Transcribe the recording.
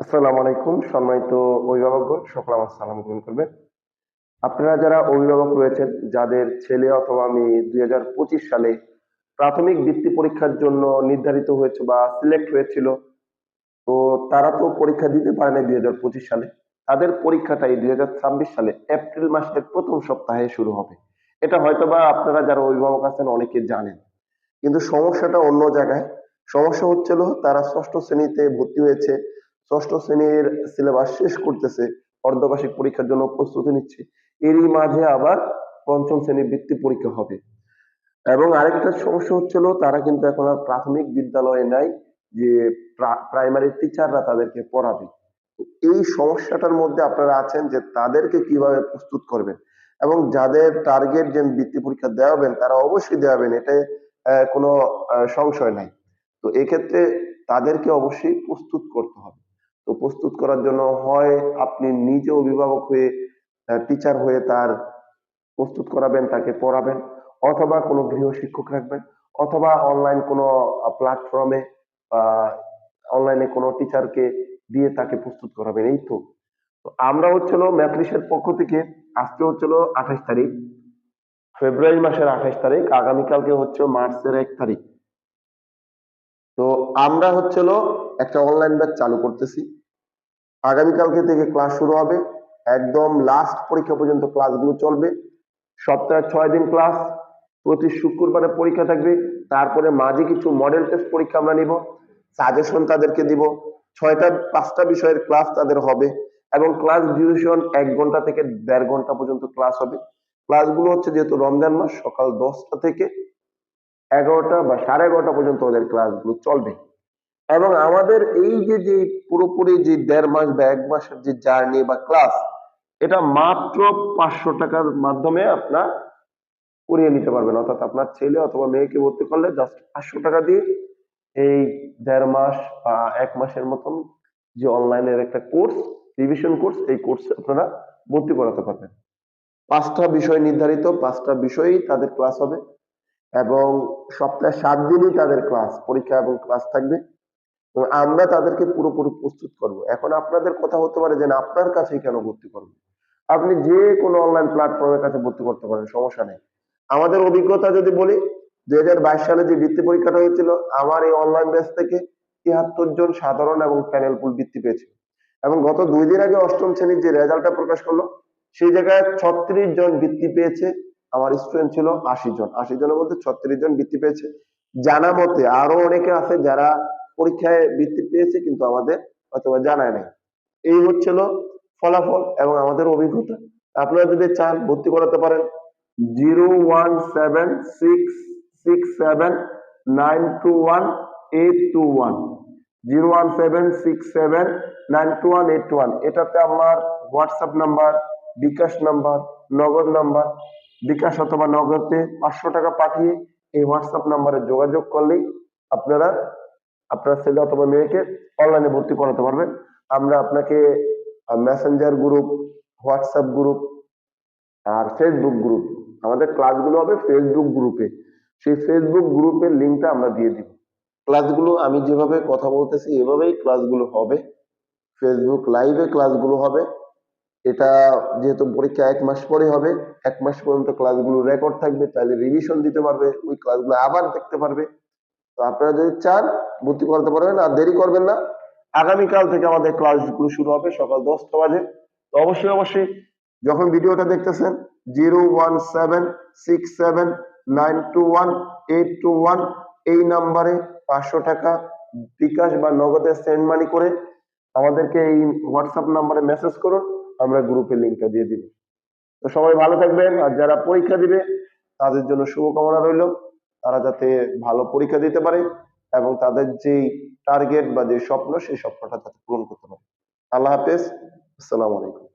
আসসালামু আলাইকুম। সম্মানিত অভিভাবকগণ, সকলে আমার সালাম গ্রহণ করবেন। আপনারা যারা অভিভাবক রয়েছেন, যাদের ছেলে অথবা মেয়ে 2025 সালে প্রাথমিক বৃত্তি পরীক্ষার জন্য নির্ধারিত হয়েছে বা সিলেক্ট হয়েছিল, তো তারা তো পরীক্ষা দিতে পারে না 2025 সালে। তাদের পরীক্ষাটা এই 2026 সালে এপ্রিল মাসের প্রথম সপ্তাহে শুরু হবে। এটা হয়তোবা আপনারা যারা অভিভাবক আছেন অনেকে জানেন। কিন্তু সমস্যাটা অন্য জায়গায়। সমস্যা হচ্ছিল তারা ষষ্ঠ শ্রেণীতে ভর্তি হয়েছে, ষষ্ঠ শ্রেণীর সিলেবাস শেষ করতেছে, অর্ধবার্ষিক পরীক্ষার জন্য প্রস্তুতি নিচ্ছে। এরই মাঝে আবার পঞ্চম শ্রেণীর বৃত্তি পরীক্ষা হবে। এবং আরেকটা সমস্যা হচ্ছিল তারা কিন্তু এখন আর প্রাথমিক বিদ্যালয়ে নাই যে প্রাইমারি টিচাররা তাদেরকে পড়াবে। তো এই সমস্যাটার মধ্যে আপনারা আছেন যে তাদেরকে কিভাবে প্রস্তুত করবেন, এবং যাদের টার্গেট যে বৃত্তি পরীক্ষা দেওয়াবেন তারা অবশ্যই দেওয়াবেন, এটাই কোনো সংশয় নাই। তো এক্ষেত্রে তাদেরকে অবশ্যই প্রস্তুত করতে হবে। তো প্রস্তুত করার জন্য হয় আপনি নিজে অভিভাবক হয়ে টিচার হয়ে তার প্রস্তুত করাবেন, তাকে পড়াবেন, অথবা কোনো গৃহ শিক্ষক রাখবেন, অথবা অনলাইন কোনো প্ল্যাটফর্মে অনলাইনে কোনো টিচারকে দিয়ে তাকে প্রস্তুত করাবেন। এই তো। তো আমরা হচ্ছিল ম্যাথলিসের পক্ষ থেকে, আজকে হচ্ছিল 28 তারিখ, ফেব্রুয়ারি মাসের 28 তারিখ, আগামীকালকে হচ্ছে মার্চের 1 তারিখ। তো আমরা হচ্ছিল একটা অনলাইন ব্যাচ চালু করতেছি। আগামীকালকে থেকে ক্লাস শুরু হবে, একদম লাস্ট পরীক্ষা পর্যন্ত ক্লাসগুলো চলবে। সপ্তাহে 6 দিন ক্লাস, প্রতি শুক্রবারে পরীক্ষা থাকবে। তারপরে মাঝে কিছু মডেল টেস্ট পরীক্ষা আমরা নিব, সাজেশন তাদেরকে দিব। 5টা বিষয়ের ক্লাস তাদের হবে, এবং ক্লাস ডিউরেশন 1 ঘন্টা থেকে 1.5 ঘন্টা পর্যন্ত ক্লাস হবে। ক্লাসগুলো হচ্ছে, যেহেতু রমজান মাস, সকাল 10টা থেকে 11টা বা 11:30 পর্যন্ত ওদের ক্লাসগুলো চলবে। এবং আমাদের এই যে পুরোপুরি যে 1.5 মাস বা 1 মাসের যে জার্নি বা ক্লাস, এটা মাত্র 500 টাকার মাধ্যমে আপনার করিয়ে নিতে পারবেন। অর্থাৎ আপনার ছেলে অথবা মেয়েকে ভর্তি করলে জাস্ট 500 টাকা দিয়ে এই 1.5 মাস বা 1 মাসের মতন যে অনলাইনের একটা কোর্স, রিভিশন কোর্স, এই কোর্সে আপনারা ভর্তি করাতে পারবেন। 5টা বিষয় নির্ধারিত, 5টা বিষয়ই তাদের ক্লাস হবে, এবং সপ্তাহে 7 দিনই তাদের ক্লাস, পরীক্ষা এবং ক্লাস থাকবে। এবং আমরা তাদেরকে পুরোপুরি প্রস্তুত করব। এখন আপনাদের কথা হতে পারে যে না, আপনার কাছেই কেন ভর্তি করবো? আপনি যে কোনো অনলাইন প্ল্যাটফর্মের কাছে ভর্তি করতে পারেন, সমস্যা নেই। আমাদের অভিজ্ঞতা যদি বলি, 2022 সালে যে বৃত্তি পরীক্ষাটা হয়েছিল, আমার এই অনলাইন ব্যাচ থেকে 73 জন সাধারণ এবং প্যানেল পুল বৃত্তি পেয়েছে। এবং গত 2 দিন আগে অষ্টম শ্রেণীর যে রেজাল্টটা প্রকাশ করলো, সেই জায়গায় 36 জন বৃত্তি পেয়েছে। আমার স্টুডেন্ট ছিল 80 জন, 80 জনের মধ্যে 36 জন বৃত্তি পেয়েছে। জানা মতে আরো অনেকে আছে যারা পরীক্ষায় বৃত্তি পেয়েছে কিন্তু আমাদের অথবা জানায় নাই। এই হচ্ছিল ফলাফল এবং আমাদের অভিজ্ঞতা। আপনারা যদি চান ভর্তি করাতে পারেন, 017676921 01767921821, এটাতে আমার হোয়াটসঅ্যাপ নাম্বার, বিকাশ নাম্বার, নগদ নাম্বার, বিকাশ অথবা নগদে 500 টাকা পাঠিয়ে এই হোয়াটসঅ্যাপ নাম্বারে যোগাযোগ করলেই আপনারা আপনার ছেলে অথবা মেয়েকে অনলাইনে ভর্তি করাতে পারবেন। আমরা আপনাকে মেসেঞ্জার গ্রুপ, হোয়াটসঅ্যাপ গ্রুপ আর ফেসবুক গ্রুপ, আমাদের ক্লাসগুলো হবে ফেসবুক গ্রুপে, সেই ফেসবুক গ্রুপের লিঙ্কটা আমরা দিয়ে দিব। ক্লাসগুলো আমি যেভাবে কথা বলতেছি এভাবেই ক্লাসগুলো হবে, ফেসবুক লাইভে ক্লাসগুলো হবে। এটা যেহেতু পরীক্ষা 1 মাস পরে হবে, 1 মাস পর্যন্ত ক্লাসগুলো রেকর্ড থাকবে, তাহলে রিভিশন দিতে পারবে, ওই ক্লাসগুলো আবার দেখতে পারবে। তো আপনারা যদি চান ভর্তি করতে পারবেন, আর দেরি করবেন না। আগামীকাল থেকে আমাদের ক্লাসগুলো শুরু হবে সকাল 10টা বাজে। তো অবশ্যই অবশ্যই যখন ভিডিওটা দেখতেছেন, 01767921821 এই নাম্বারে 500 টাকা বিকাশ বা নগদে সেন্ড মানি করে আমাদেরকে এই হোয়াটসঅ্যাপ নাম্বারে মেসেজ করুন, আমরা গ্রুপের লিঙ্কটা দিয়ে দিব। তো সবাই ভালো থাকবেন, আর যারা পরীক্ষা দিবে তাদের জন্য শুভকামনা রইল, তারা যাতে ভালো পরীক্ষা দিতে পারে এবং তাদের যেই টার্গেট বা যে স্বপ্ন, সেই স্বপ্নটা যাতে পূরণ করতে পারে। আল্লাহ হাফেজ, আসসালামু আলাইকুম।